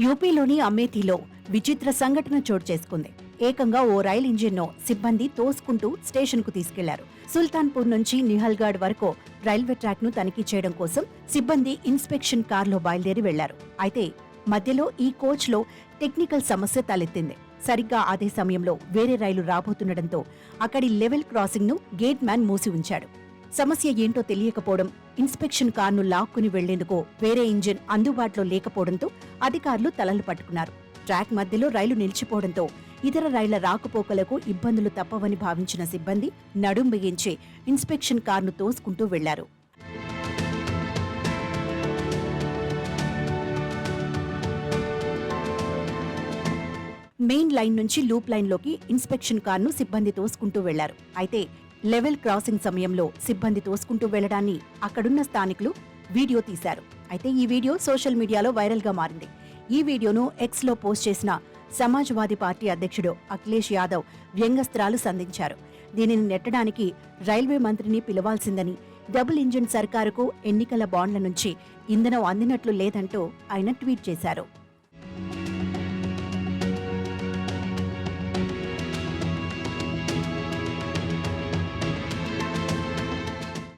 యూపీలోని అమేథీలో విచిత్ర సంఘటన చోటు చేసుకుంది. ఏకంగా ఓ రైలు ఇంజిన్ను సిబ్బంది తోసుకుంటూ స్టేషన్కు తీసుకెళ్లారు. సుల్తాన్పూర్ నుంచి నిహల్గఢ్ వరకు రైల్వే ట్రాక్ను తనిఖీ చేయడం కోసం సిబ్బంది ఇన్స్పెక్షన్ కార్లో బయలుదేరి వెళ్లారు. అయితే మధ్యలో ఈ కోచ్లో టెక్నికల్ సమస్య తలెత్తింది. సరిగ్గా అదే సమయంలో వేరే రైలు రాబోతుండటంతో అక్కడి లెవెల్ క్రాసింగ్ను గేట్ మ్యాన్ మూసి ఉంచాడు. సమస్య ఏంటో తెలియకపోవడం, ఇన్స్పెక్షన్ కార్ను లాక్కుని వెళ్లేందుకు వేరే ఇంజిన్ అందుబాటులో లేకపోవడంతో అధికారులు తలలు పట్టుకున్నారు. ట్రాక్ మధ్యలో రైలు నిలిచిపోవడంతో ఇతర రైళ్ల రాకపోకలకు ఇబ్బందులు తప్పవని భావించిన సిబ్బంది నడుం బిగించి ఇన్స్పెక్షన్ కార్ను తోసుకుంటూ వెళ్లారు. మెయిన్ లైన్ నుంచి లూప్ లైన్లోకి ఇన్స్పెక్షన్ కార్ను సిబ్బంది తోసుకుంటూ వెళ్లారు. అయితే లెవెల్ క్రాసింగ్ సమయంలో సిబ్బంది తోసుకుంటూ వెళ్లడాన్ని అక్కడున్న స్థానికులు వీడియో తీశారు. అయితే ఈ వీడియో సోషల్ మీడియాలో వైరల్ గా మారింది. ఈ వీడియోను ఎక్స్ లో పోస్ట్ చేసిన సమాజ్వాదీ పార్టీ అధ్యక్షుడు అఖిలేష్ యాదవ్ వ్యంగ్యాస్త్రాలు సంధించారు. దీనిని నెట్టడానికి రైల్వే మంత్రిని పిలవాల్సిందని, డబుల్ ఇంజిన్ సర్కారుకు ఎన్నికల బాండ్ల నుంచి ఇంధనం అందినట్లు లేదంటూ ఆయన ట్వీట్ చేశారు.